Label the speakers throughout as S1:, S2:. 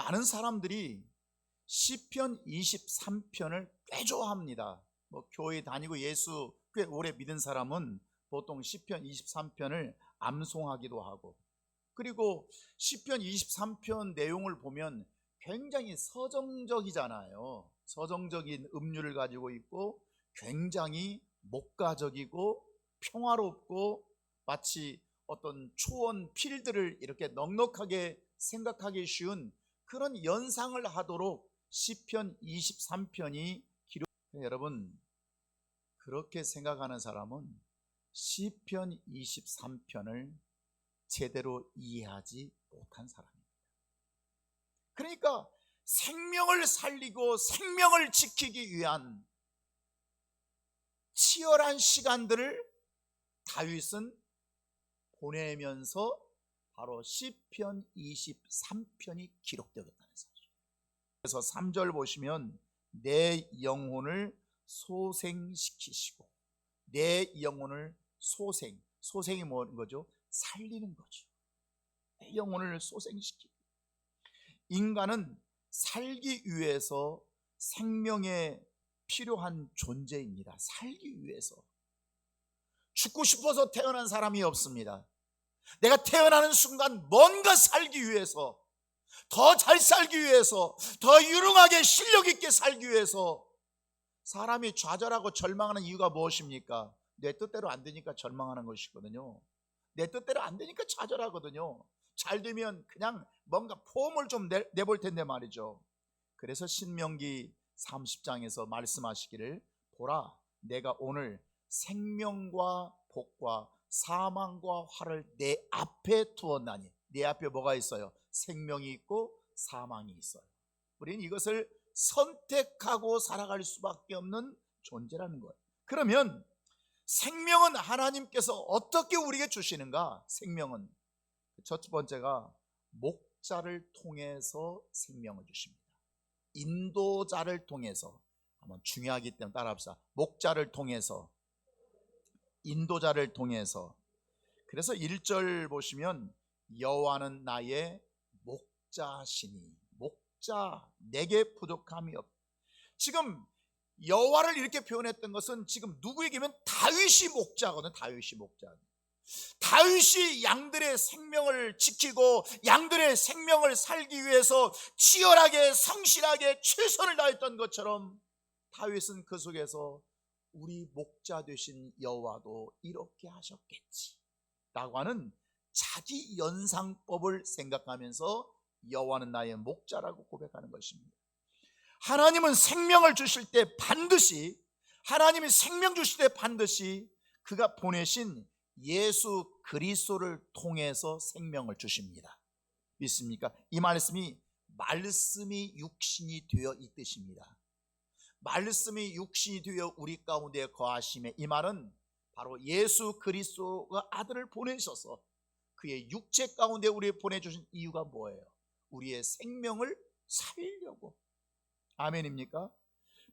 S1: 많은 사람들이 시편 23편을 꽤 좋아합니다. 교회 다니고 예수 꽤 오래 믿은 사람은 보통 시편 23편을 암송하기도 하고, 그리고 시편 23편 내용을 보면 굉장히 서정적이잖아요. 서정적인 음률을 가지고 있고 굉장히 목가적이고 평화롭고 마치 어떤 초원 필드를 이렇게 넉넉하게 생각하기 쉬운 그런 연상을 하도록 시편 23편이 기록. 여러분, 그렇게 생각하는 사람은 시편 23편을 제대로 이해하지 못한 사람입니다. 그러니까 생명을 살리고 생명을 지키기 위한 치열한 시간들을 다윗은 보내면서 바로 시편 23편이 기록되었다는 사실. 그래서 3절 보시면 내 영혼을 소생시키시고, 내 영혼을 소생이 뭐는 거죠? 살리는 거죠. 내 영혼을 소생시키고, 인간은 살기 위해서 생명에 필요한 존재입니다. 살기 위해서. 죽고 싶어서 태어난 사람이 없습니다. 내가 태어나는 순간 뭔가 살기 위해서, 더 잘 살기 위해서, 더 유능하게 실력 있게 살기 위해서 사람이 좌절하고 절망하는 이유가 무엇입니까? 내 뜻대로 안 되니까 절망하는 것이거든요. 내 뜻대로 안 되니까 좌절하거든요. 잘 되면 그냥 뭔가 폼을 좀 내볼 텐데 말이죠. 그래서 신명기 30장에서 말씀하시기를, 보라, 내가 오늘 생명과 복과 사망과 화를 내 앞에 두었나니. 내 앞에 뭐가 있어요? 생명이 있고 사망이 있어요. 우리는 이것을 선택하고 살아갈 수밖에 없는 존재라는 거예요. 그러면 생명은 하나님께서 어떻게 우리에게 주시는가? 생명은 첫 번째가 목자를 통해서 생명을 주십니다. 인도자를 통해서. 한번 중요하기 때문에 따라합시다. 목자를 통해서, 인도자를 통해서. 그래서 1절 보시면 여호와는 나의 목자시니, 목자, 내게 부족함이 없. 지금 여호와를 이렇게 표현했던 것은 지금 누구에게면 다윗이 목자거든. 다윗이 목자. 다윗이 양들의 생명을 지키고 양들의 생명을 살기 위해서 치열하게 성실하게 최선을 다했던 것처럼 다윗은 그 속에서 우리 목자 되신 여호와도 이렇게 하셨겠지 라고 하는 자기 연상법을 생각하면서 여호와는 나의 목자라고 고백하는 것입니다. 하나님은 생명을 주실 때 반드시, 하나님이 생명 주실 때 반드시 그가 보내신 예수 그리스도를 통해서 생명을 주십니다. 믿습니까? 이 말씀이 육신이 되어 이 뜻입니다. 말씀이 육신이 되어 우리 가운데 거하심에, 이 말은 바로 예수 그리스도가 아들을 보내셔서 그의 육체 가운데 우리에 보내주신 이유가 뭐예요? 우리의 생명을 살리려고. 아멘입니까?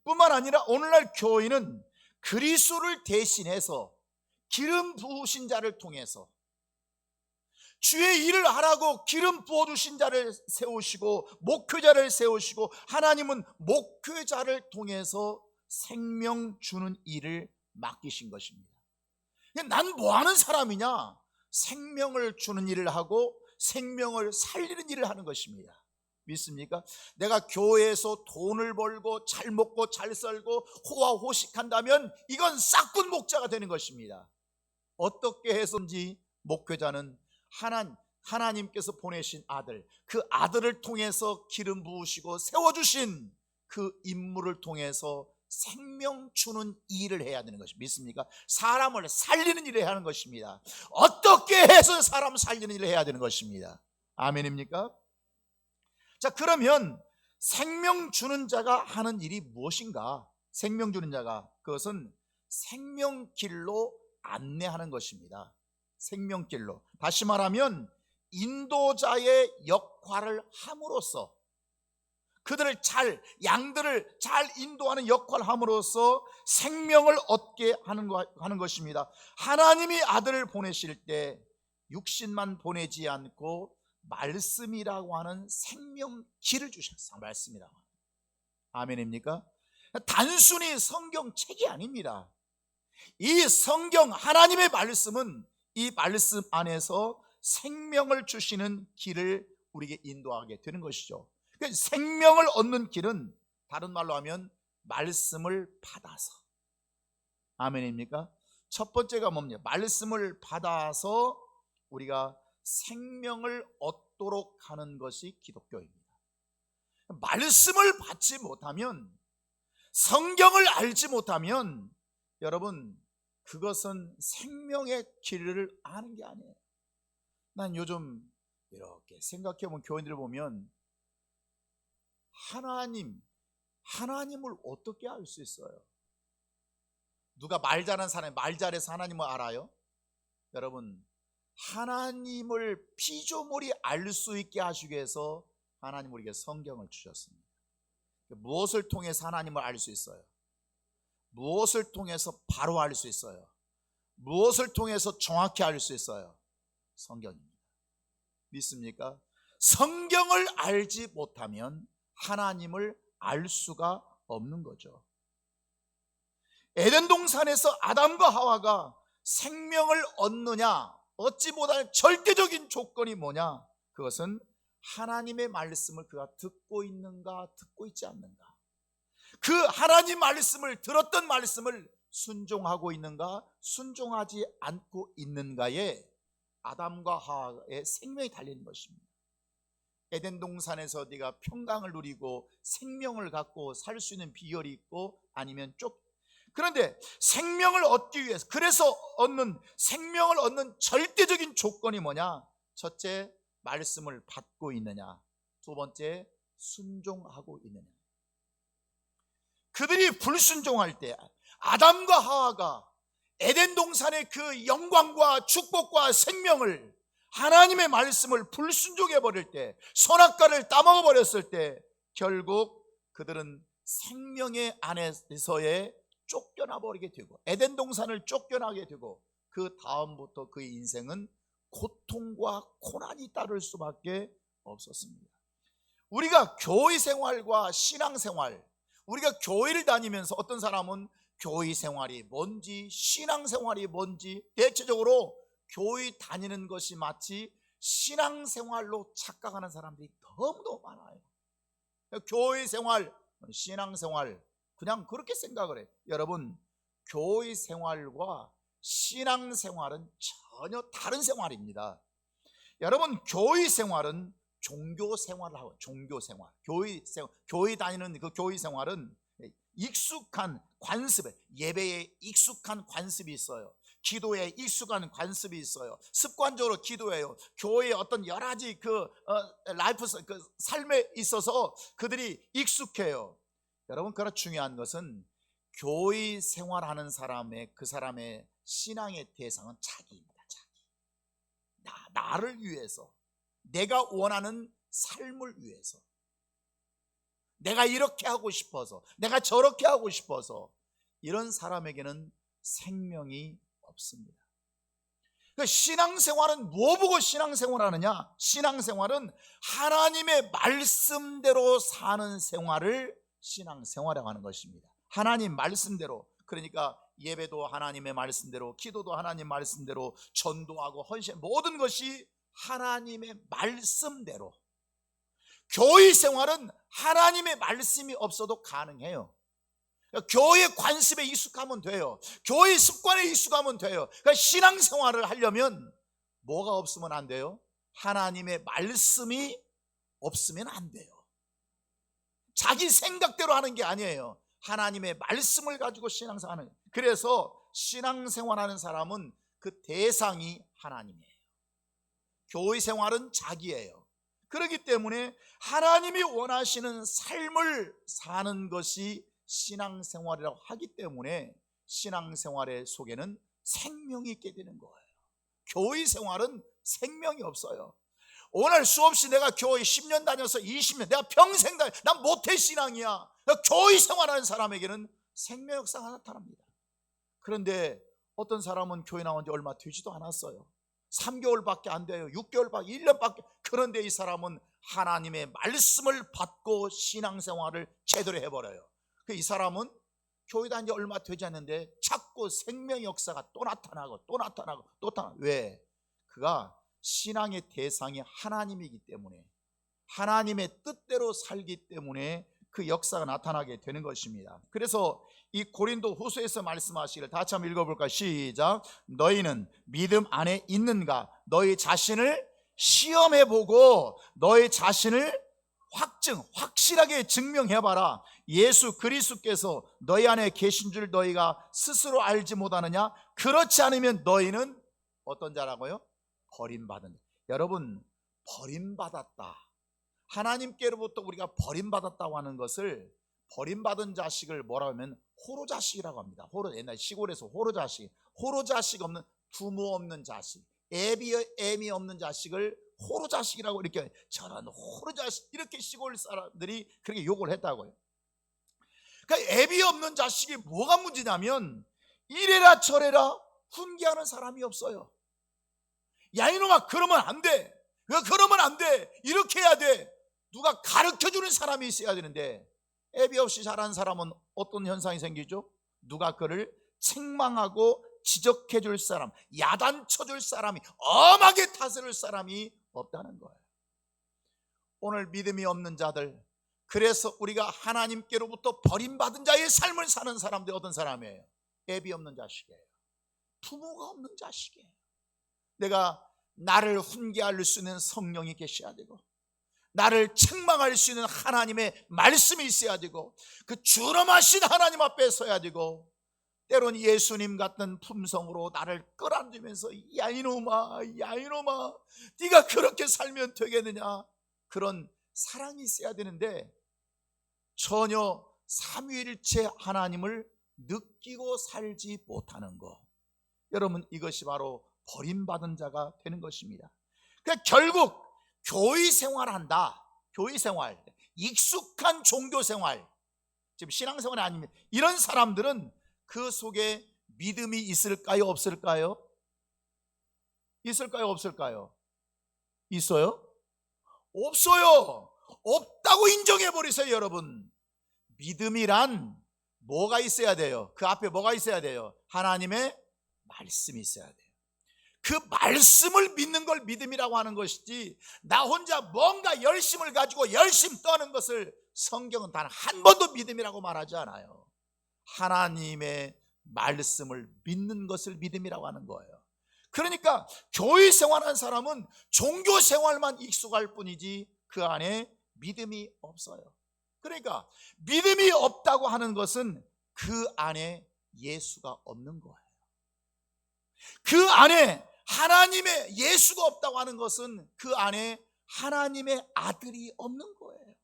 S1: 뿐만 아니라 오늘날 교회는 그리스도를 대신해서 기름 부으신 자를 통해서, 주의 일을 하라고 기름 부어주신 자를 세우시고 목회자를 세우시고, 하나님은 목회자를 통해서 생명 주는 일을 맡기신 것입니다. 난 뭐하는 사람이냐? 생명을 주는 일을 하고 생명을 살리는 일을 하는 것입니다. 믿습니까? 내가 교회에서 돈을 벌고 잘 먹고 잘 살고 호화호식한다면 이건 싹군 목자가 되는 것입니다. 어떻게 해서든지 목회자는 하나님께서 보내신 아들, 그 아들을 통해서 기름 부으시고 세워주신 그 인물을 통해서 생명 주는 일을 해야 되는 것입니다. 믿습니까? 사람을 살리는 일을 해야 하는 것입니다. 어떻게 해서 사람 살리는 일을 해야 되는 것입니다. 아멘입니까? 자, 그러면 생명 주는 자가 하는 일이 무엇인가? 생명 주는 자가, 그것은 생명길로 안내하는 것입니다. 생명길로. 다시 말하면 인도자의 역할을 함으로써, 그들을 양들을 잘 인도하는 역할을 함으로써 생명을 얻게 하는 것입니다. 하나님이 아들을 보내실 때 육신만 보내지 않고 말씀이라고 하는 생명길을 주셨어요. 말씀이라고 하는. 아멘입니까? 단순히 성경책이 아닙니다. 이 성경 하나님의 말씀은 이 말씀 안에서 생명을 주시는 길을 우리에게 인도하게 되는 것이죠. 그러니까 생명을 얻는 길은 다른 말로 하면 말씀을 받아서. 아멘입니까? 첫 번째가 뭡니까? 말씀을 받아서 우리가 생명을 얻도록 하는 것이 기독교입니다. 말씀을 받지 못하면, 성경을 알지 못하면 여러분 그것은 생명의 길을 아는 게 아니에요. 난 요즘 이렇게 생각해보면 교인들을 보면 하나님을 어떻게 알 수 있어요? 누가 말 잘하는 사람이 말 잘해서 하나님을 알아요? 여러분, 하나님을 피조물이 알 수 있게 하시기 위해서 하나님 우리에게 성경을 주셨습니다. 무엇을 통해서 하나님을 알 수 있어요? 무엇을 통해서 바로 알 수 있어요? 무엇을 통해서 정확히 알 수 있어요? 성경입니다. 믿습니까? 성경을 알지 못하면 하나님을 알 수가 없는 거죠. 에덴 동산에서 아담과 하와가 생명을 얻느냐 얻지 못할 절대적인 조건이 뭐냐? 그것은 하나님의 말씀을 그가 듣고 있는가 듣고 있지 않는가, 그 하나님 말씀을 들었던 말씀을 순종하고 있는가 순종하지 않고 있는가에 아담과 하와의 생명이 달린 것입니다. 에덴 동산에서 네가 평강을 누리고 생명을 갖고 살 수 있는 비결이 있고 아니면 그런데 생명을 얻기 위해서, 그래서 생명을 얻는 절대적인 조건이 뭐냐? 첫째, 말씀을 받고 있느냐. 두 번째, 순종하고 있느냐. 그들이 불순종할 때 아담과 하와가 에덴 동산의 그 영광과 축복과 생명을, 하나님의 말씀을 불순종해 버릴 때, 선악과를 따먹어 버렸을 때 결국 그들은 생명의 안에서의 쫓겨나 버리게 되고, 에덴 동산을 쫓겨나게 되고, 그 다음부터 그의 인생은 고통과 고난이 따를 수밖에 없었습니다. 우리가 교회 생활과 신앙 생활, 우리가 교회를 다니면서 어떤 사람은 교회 생활이 뭔지 신앙 생활이 뭔지, 대체적으로 교회 다니는 것이 마치 신앙 생활로 착각하는 사람들이 너무너무 많아요. 교회 생활, 신앙 생활 그냥 그렇게 생각을 해요. 여러분, 교회 생활과 신앙 생활은 전혀 다른 생활입니다. 여러분, 교회 생활은 종교 생활을 하고, 종교 생활, 교회 다니는 그 교회 생활은 익숙한 관습에, 예배에 익숙한 관습이 있어요. 기도에 익숙한 관습이 있어요. 습관적으로 기도해요. 교회의 어떤 여러 가지 삶에 있어서 그들이 익숙해요. 여러분, 그러나 중요한 것은 교회 생활하는 사람의, 그 사람의 신앙의 대상은 자기입니다. 나를 위해서, 내가 원하는 삶을 위해서, 내가 이렇게 하고 싶어서, 내가 저렇게 하고 싶어서, 이런 사람에게는 생명이 없습니다. 신앙생활은 뭐 보고 신앙생활하느냐? 신앙생활은 하나님의 말씀대로 사는 생활을 신앙생활이라고 하는 것입니다. 하나님 말씀대로, 그러니까 예배도 하나님의 말씀대로, 기도도 하나님 말씀대로, 전도하고 헌신, 모든 것이 하나님의 말씀대로. 교회 생활은 하나님의 말씀이 없어도 가능해요. 교회 관습에 익숙하면 돼요. 교회 습관에 익숙하면 돼요. 그러니까 신앙생활을 하려면 뭐가 없으면 안 돼요? 하나님의 말씀이 없으면 안 돼요. 자기 생각대로 하는 게 아니에요. 하나님의 말씀을 가지고 신앙생활하는 거예요. 그래서 신앙생활하는 사람은 그 대상이 하나님이에요. 교회 생활은 자기예요. 그렇기 때문에 하나님이 원하시는 삶을 사는 것이 신앙생활이라고 하기 때문에 신앙생활의 속에는 생명이 있게 되는 거예요. 교회 생활은 생명이 없어요. 오늘 수없이 내가 교회 10년 다녀서 20년, 내가 평생 난 모태신앙이야, 교회 생활하는 사람에게는 생명 역사가 나타납니다. 그런데 어떤 사람은 교회 나온 지 얼마 되지도 않았어요. 3개월밖에 안 돼요. 6개월밖에, 1년밖에. 그런데 이 사람은 하나님의 말씀을 받고 신앙생활을 제대로 해버려요. 이 사람은 교회 다닌 지 얼마 되지 않는데 자꾸 생명의 역사가 또 나타나고 또 나타나고 또 나타나고. 왜? 그가 신앙의 대상이 하나님이기 때문에, 하나님의 뜻대로 살기 때문에 그 역사가 나타나게 되는 것입니다. 그래서 이 고린도 후서에서 말씀하시기를 다 같이 한번 읽어볼까요? 시작. 너희는 믿음 안에 있는가? 너희 자신을 시험해보고 너희 자신을 확실하게 증명해봐라. 예수 그리스도께서 너희 안에 계신 줄 너희가 스스로 알지 못하느냐? 그렇지 않으면 너희는 어떤 자라고요? 버림받은 자. 여러분, 버림받았다, 하나님께로부터 우리가 버림받았다고 하는 것을, 버림받은 자식을 뭐라고 하면 호로자식이라고 합니다. 옛날 시골에서 호로자식 없는, 부모 없는 자식, 애미 없는 자식을 호로자식이라고, 이렇게 저런 호로자식, 이렇게 시골 사람들이 그렇게 욕을 했다고요. 그러니까 애비 없는 자식이 뭐가 문제냐면 이래라 저래라 훈계하는 사람이 없어요. 야 이놈아 그러면 안 돼, 그러면 안 돼, 이렇게 해야 돼. 누가 가르쳐주는 사람이 있어야 되는데, 애비 없이 자란 사람은 어떤 현상이 생기죠? 누가 그를 책망하고 지적해줄 사람, 야단쳐줄 사람이, 엄하게 다스릴 사람이 없다는 거예요. 오늘 믿음이 없는 자들, 그래서 우리가 하나님께로부터 버림받은 자의 삶을 사는 사람들이 어떤 사람이에요? 애비 없는 자식이에요. 부모가 없는 자식이에요. 내가 나를 훈계할 수 있는 성령이 계셔야 되고, 나를 책망할 수 있는 하나님의 말씀이 있어야 되고, 그 준엄하신 하나님 앞에 서야 되고, 때론 예수님 같은 품성으로 나를 끌어안으면서 야 이놈아 네가 그렇게 살면 되겠느냐, 그런 사랑이 있어야 되는데 전혀 삼위일체 하나님을 느끼고 살지 못하는 것, 여러분 이것이 바로 버림받은 자가 되는 것입니다. 그러니까 결국 교회 생활한다, 교회 생활, 익숙한 종교 생활, 지금 신앙생활이 아닙니다. 이런 사람들은 그 속에 믿음이 있을까요, 없을까요? 있을까요, 없을까요? 있어요? 없어요. 없다고 인정해버리세요. 여러분, 믿음이란 뭐가 있어야 돼요? 그 앞에 뭐가 있어야 돼요? 하나님의 말씀이 있어야 돼요. 그 말씀을 믿는 걸 믿음이라고 하는 것이지, 나 혼자 뭔가 열심을 가지고 열심 떠는 것을 성경은 단 한 번도 믿음이라고 말하지 않아요. 하나님의 말씀을 믿는 것을 믿음이라고 하는 거예요. 그러니까 교회 생활하는 사람은 종교 생활만 익숙할 뿐이지 그 안에 믿음이 없어요. 그러니까 믿음이 없다고 하는 것은 그 안에 예수가 없는 거예요. 그 안에 하나님의 예수가 없다고 하는 것은 그 안에 하나님의 아들이 없는 거예요.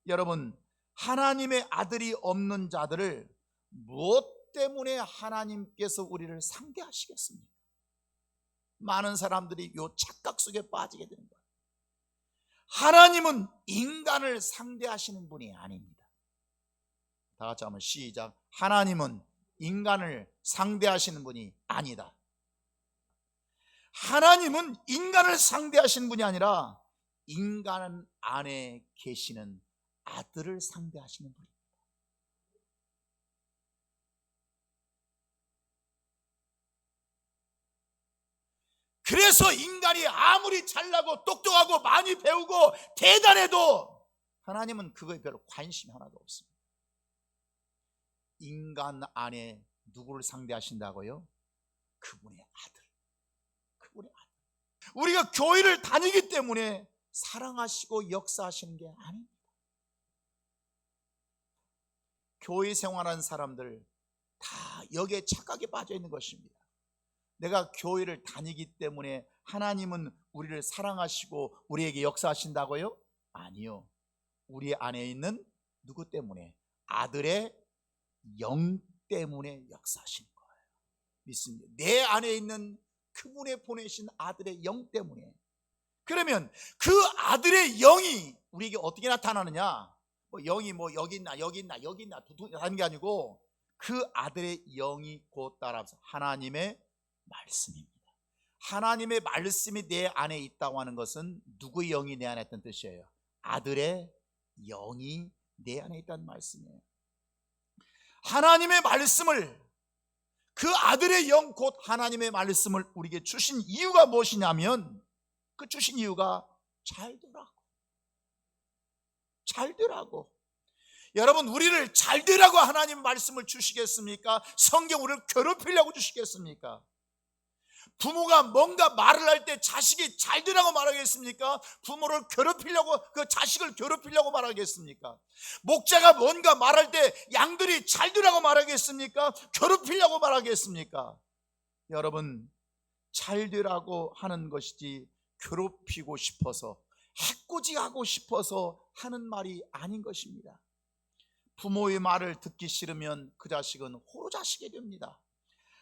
S1: 여러분, 하나님의 아들이 없는 자들을 무엇 때문에 하나님께서 우리를 상대하시겠습니까? 많은 사람들이 이 착각 속에 빠지게 되는 거예요. 하나님은 인간을 상대하시는 분이 아닙니다. 다 같이 한번 시작. 하나님은 인간을 상대하시는 분이 아니다. 하나님은 인간을 상대하시는 분이 아니라 인간 안에 계시는 아들을 상대하시는 분입니다. 그래서 인간이 아무리 잘나고 똑똑하고 많이 배우고 대단해도 하나님은 그거에 별로 관심이 하나도 없습니다. 인간 안에 누구를 상대하신다고요? 그분의 아들. 그분의 아들. 우리가 교회를 다니기 때문에 사랑하시고 역사하시는 게 아닙니다. 교회 생활하는 사람들 다 여기에 착각에 빠져 있는 것입니다. 내가 교회를 다니기 때문에 하나님은 우리를 사랑하시고 우리에게 역사하신다고요? 아니요. 우리 안에 있는 누구 때문에? 아들의 영 때문에 역사하시는 거예요. 믿습니다. 내 안에 있는 그분의 보내신 아들의 영 때문에. 그러면 그 아들의 영이 우리에게 어떻게 나타나느냐? 영이 여기 있나 하는 게 아니고 그 아들의 영이 곧 따라서 하나님의 말씀입니다. 하나님의 말씀이 내 안에 있다고 하는 것은 누구의 영이 내 안에 있다는 뜻이에요? 아들의 영이 내 안에 있다는 말씀이에요. 하나님의 말씀을, 그 아들의 영 곧 하나님의 말씀을 우리에게 주신 이유가 무엇이냐면, 그 주신 이유가 잘 되라고. 여러분, 우리를 잘 되라고 하나님 말씀을 주시겠습니까? 성경 우리를 괴롭히려고 주시겠습니까? 부모가 뭔가 말을 할 때 자식이 잘 되라고 말하겠습니까? 부모를 괴롭히려고, 그 자식을 괴롭히려고 말하겠습니까? 목자가 뭔가 말할 때 양들이 잘 되라고 말하겠습니까? 괴롭히려고 말하겠습니까? 여러분, 잘 되라고 하는 것이지 괴롭히고 싶어서, 해코지하고 싶어서 하는 말이 아닌 것입니다. 부모의 말을 듣기 싫으면 그 자식은 호로자식이 됩니다.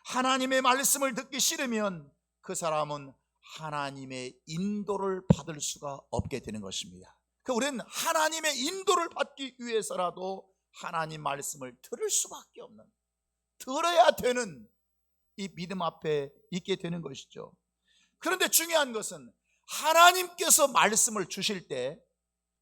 S1: 하나님의 말씀을 듣기 싫으면 그 사람은 하나님의 인도를 받을 수가 없게 되는 것입니다. 우리는 하나님의 인도를 받기 위해서라도 하나님 말씀을 들을 수밖에 없는, 들어야 되는 이 믿음 앞에 있게 되는 것이죠. 그런데 중요한 것은 하나님께서 말씀을 주실 때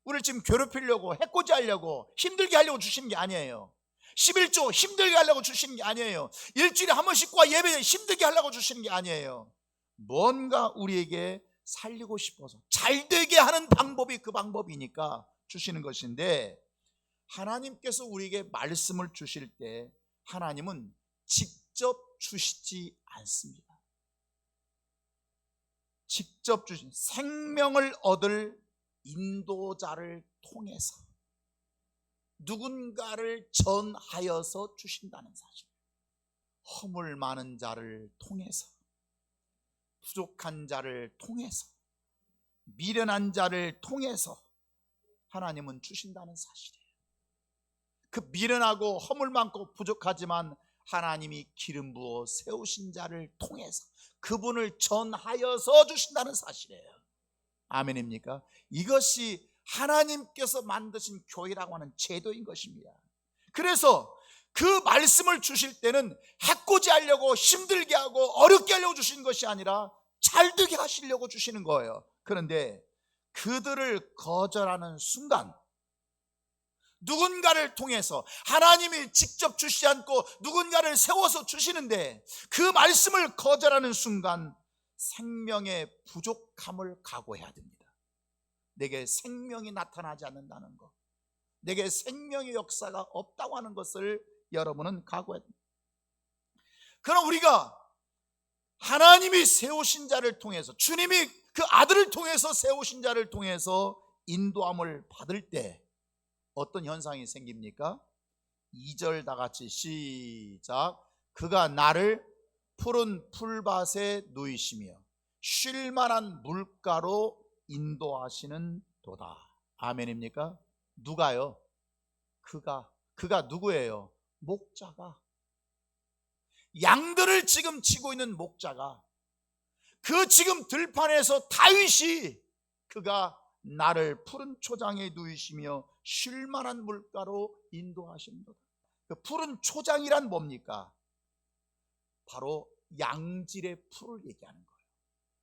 S1: 우리를 지금 괴롭히려고, 해코지하려고, 힘들게 하려고 주시는 게 아니에요. 11조 힘들게 하려고 주시는 게 아니에요. 일주일에 한 번씩과 예배 힘들게 하려고 주시는 게 아니에요. 뭔가 우리에게 살리고 싶어서, 잘 되게 하는 방법이 그 방법이니까 주시는 것인데, 하나님께서 우리에게 말씀을 주실 때 하나님은 직접 주시지 않습니다. 직접 주신, 생명을 얻을 인도자를 통해서 누군가를 전하여서 주신다는 사실. 허물 많은 자를 통해서, 부족한 자를 통해서, 미련한 자를 통해서 하나님은 주신다는 사실이에요. 그 미련하고 허물 많고 부족하지만 하나님이 기름 부어 세우신 자를 통해서 그분을 전하여서 주신다는 사실이에요. 아멘입니까? 이것이 하나님께서 만드신 교회라고 하는 제도인 것입니다. 그래서 그 말씀을 주실 때는 해코지하려고, 힘들게 하고 어렵게 하려고 주시는 것이 아니라 잘되게 하시려고 주시는 거예요. 그런데 그들을 거절하는 순간, 누군가를 통해서, 하나님이 직접 주시지 않고 누군가를 세워서 주시는데 그 말씀을 거절하는 순간 생명의 부족함을 각오해야 됩니다. 내게 생명이 나타나지 않는다는 것, 내게 생명의 역사가 없다고 하는 것을 여러분은 각오해야 됩니다. 그럼 우리가 하나님이 세우신 자를 통해서, 주님이 그 아들을 통해서 세우신 자를 통해서 인도함을 받을 때 어떤 현상이 생깁니까? 2절 다 같이 시작. 그가 나를 푸른 풀밭에 누이시며 쉴만한 물가로 인도하시는 도다. 아멘입니까? 누가요? 그가 누구예요? 목자가, 양들을 지금 치고 있는 목자가, 그 지금 들판에서 다윗이 그가 나를 푸른 초장에 누이시며 쉴만한 물가로 인도하신다. 그 푸른 초장이란 뭡니까? 바로 양질의 풀을 얘기하는 거예요.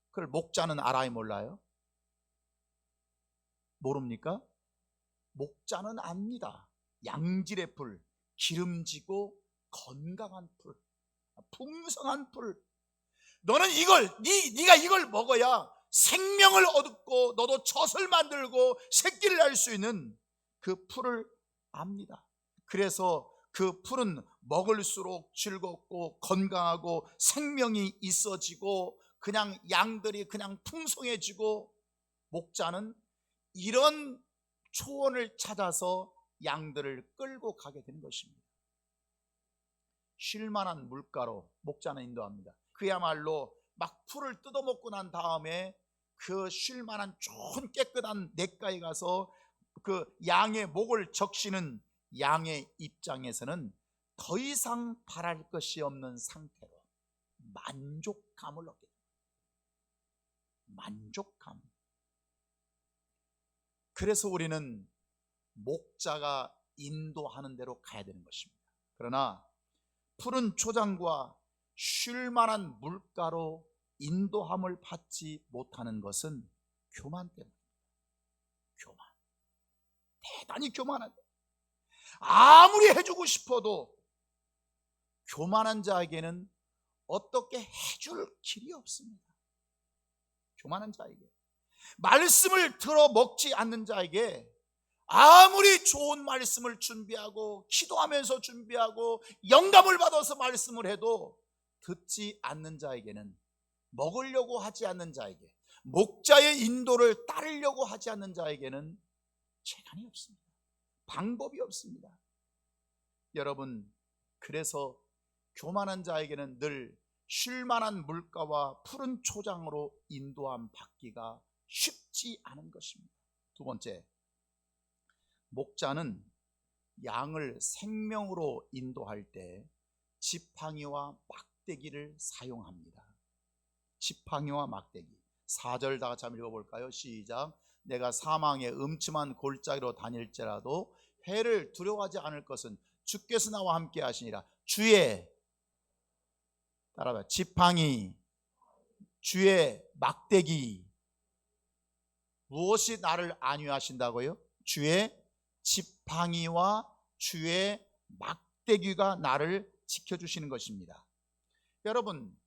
S1: 그걸 목자는 알아요, 몰라요? 모릅니까? 목자는 압니다. 양질의 풀, 기름지고 건강한 풀, 풍성한 풀. 너는 이걸, 네가 이걸 먹어야 생명을 얻고 너도 젖을 만들고 새끼를 낳을 수 있는 그 풀을 압니다. 그래서 그 풀은 먹을수록 즐겁고 건강하고 생명이 있어지고 그냥 양들이 그냥 풍성해지고, 목자는 이런 초원을 찾아서 양들을 끌고 가게 되는 것입니다. 쉴만한 물가로 목자는 인도합니다. 그야말로 막 풀을 뜯어먹고 난 다음에 그 쉴만한 좋은 깨끗한 냇가에 가서 그 양의 목을 적시는 양의 입장에서는 더 이상 바랄 것이 없는 상태로 만족감을 얻게 됩니다. 만족감. 그래서 우리는 목자가 인도하는 대로 가야 되는 것입니다. 그러나 푸른 초장과 쉴만한 물가로 인도함을 받지 못하는 것은 교만 때문입니다. 교만. 대단히 교만한, 아무리 해주고 싶어도 교만한 자에게는 어떻게 해줄 길이 없습니다. 교만한 자에게, 말씀을 들어 먹지 않는 자에게 아무리 좋은 말씀을 준비하고 기도하면서 준비하고 영감을 받아서 말씀을 해도 듣지 않는 자에게는, 먹으려고 하지 않는 자에게, 목자의 인도를 따르려고 하지 않는 자에게는 재간이 없습니다. 방법이 없습니다. 여러분, 그래서 교만한 자에게는 늘 쉴만한 물가와 푸른 초장으로 인도함 받기가 쉽지 않은 것입니다. 두 번째, 목자는 양을 생명으로 인도할 때 지팡이와 막대기를 사용합니다. 지팡이와 막대기. 4절 다 같이 한번 읽어볼까요? 시작. 내가 사망의 음침한 골짜기로 다닐지라도 해를 두려워하지 않을 것은 주께서 나와 함께 하시니라. 주의, 따라봐, 지팡이, 주의 막대기. 무엇이 나를 안위하신다고요? 주의 지팡이와 주의 막대기가 나를 지켜주시는 것입니다. 여러분,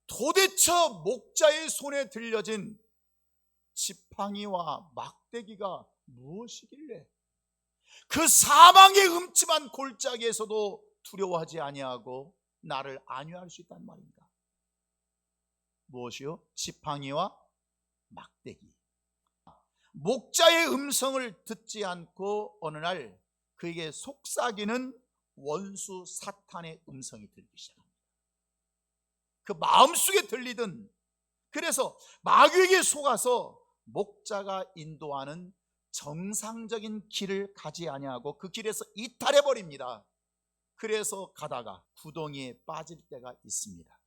S1: 도대체 목자의 손에 들려진 지팡이와 막대기가 무엇이길래 그 사망의 음침한 골짜기에서도 두려워하지 아니하고 나를 안위할 수 있단 말입니다. 무엇이요? 지팡이와 막대기. 목자의 음성을 듣지 않고 어느 날 그에게 속삭이는 원수 사탄의 음성이 들리기 시작합니다. 그 마음속에 들리던, 그래서 마귀에게 속아서 목자가 인도하는 정상적인 길을 가지 아니하고 그 길에서 이탈해 버립니다. 그래서 가다가 구덩이에 빠질 때가 있습니다.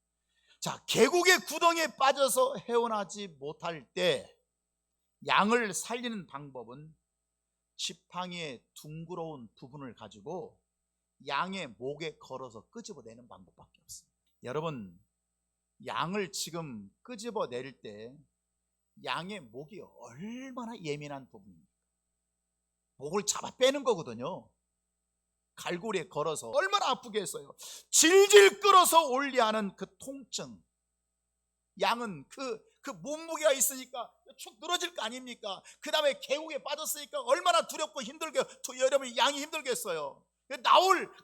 S1: 자, 계곡의 구덩이에 빠져서 헤어나지 못할 때 양을 살리는 방법은 지팡이의 둥그러운 부분을 가지고 양의 목에 걸어서 끄집어내는 방법밖에 없습니다. 여러분, 양을 지금 끄집어낼 때 양의 목이 얼마나 예민한 부분입니까? 목을 잡아 빼는 거거든요. 갈고리에 걸어서 얼마나 아프게 했어요. 질질 끌어서 올리하는 그 통증. 양은 그 몸무게가 있으니까 축 늘어질 거 아닙니까? 그 다음에 계곡에 빠졌으니까 얼마나 두렵고 힘들게, 여러분, 양이 힘들겠어요.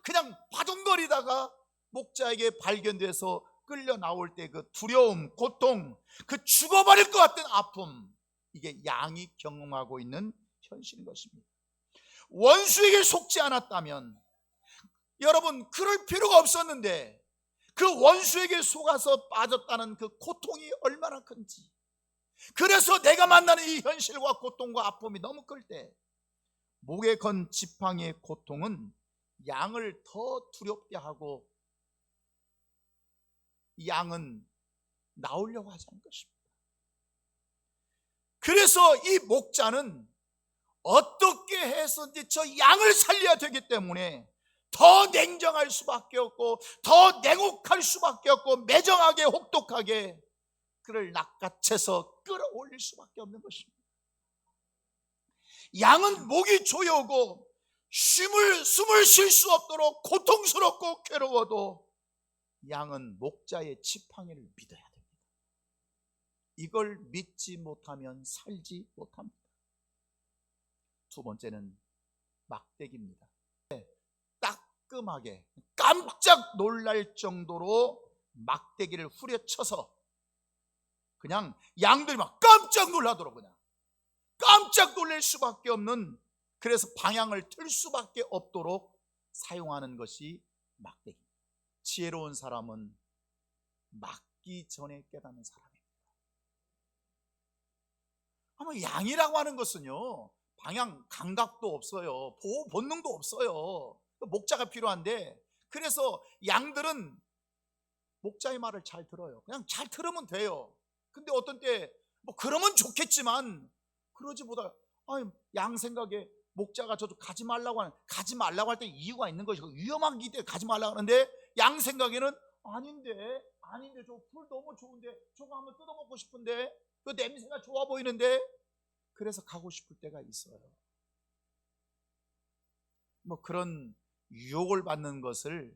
S1: 그냥 바둥거리다가 목자에게 발견돼서 끌려 나올 때 그 두려움, 고통, 그 죽어버릴 것 같은 아픔, 이게 양이 경험하고 있는 현실인 것입니다. 원수에게 속지 않았다면 여러분, 그럴 필요가 없었는데 그 원수에게 속아서 빠졌다는 그 고통이 얼마나 큰지, 그래서 내가 만나는 이 현실과 고통과 아픔이 너무 클 때 목에 건 지팡이의 고통은 양을 더 두렵게 하고 양은 나오려고 하지 않는 것입니다. 그래서 이 목자는 어떻게 해서든지 저 양을 살려야 되기 때문에 더 냉정할 수밖에 없고 더 냉혹할 수밖에 없고 매정하게 혹독하게 그를 낚아채서 끌어올릴 수밖에 없는 것입니다. 양은 목이 조여오고 숨을 쉴 수 없도록 고통스럽고 괴로워도 양은 목자의 지팡이를 믿어야 됩니다. 이걸 믿지 못하면 살지 못합니다. 두 번째는 막대기입니다. 따끔하게 깜짝 놀랄 정도로 막대기를 후려쳐서 그냥 양들이 막 깜짝 놀라도록 그냥 깜짝 놀랄 수밖에 없는, 그래서 방향을 틀 수밖에 없도록 사용하는 것이 막대기. 지혜로운 사람은 막기 전에 깨닫는 사람입니다. 아마 양이라고 하는 것은요, 방향 감각도 없어요. 보호 본능도 없어요. 목자가 필요한데, 그래서 양들은 목자의 말을 잘 들어요. 그냥 잘 들으면 돼요. 근데 어떤 때 뭐 그러면 좋겠지만 그러지 보다 양 생각에 목자가 저쪽 가지 말라고 할 때 이유가 있는 것이고 위험하기 때문에 가지 말라고 하는데 양 생각에는 아닌데 아닌데 저 풀 너무 좋은데 저거 한번 뜯어먹고 싶은데 그 냄새가 좋아 보이는데, 그래서 가고 싶을 때가 있어요. 뭐 그런 유혹을 받는 것을,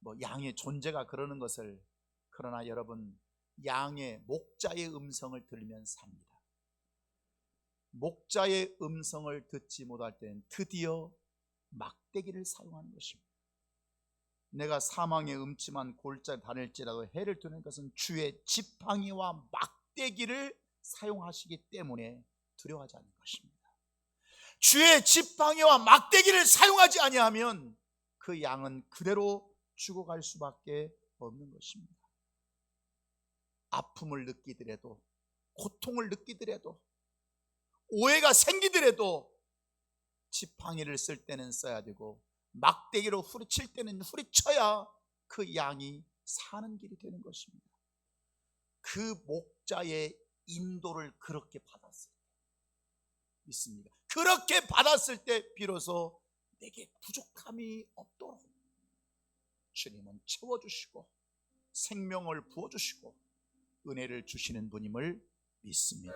S1: 뭐 양의 존재가 그러는 것을, 그러나 여러분, 양의 목자의 음성을 들으면 삽니다. 목자의 음성을 듣지 못할 때는 드디어 막대기를 사용하는 것입니다. 내가 사망의 음침한 골짜기 다닐지라도 해를 두는 것은 주의 지팡이와 막대기를 사용하시기 때문에 두려워하지 않는 것입니다. 주의 지팡이와 막대기를 사용하지 아니하면 그 양은 그대로 죽어갈 수밖에 없는 것입니다. 아픔을 느끼더라도, 고통을 느끼더라도, 오해가 생기더라도 지팡이를 쓸 때는 써야 되고 막대기로 후리칠 때는 후리쳐야 그 양이 사는 길이 되는 것입니다. 그 목자의 인도를 그렇게 받았을 때 믿습니다. 그렇게 받았을 때 비로소 내게 부족함이 없도록 주님은 채워주시고 생명을 부어주시고 은혜를 주시는 분임을 믿습니다.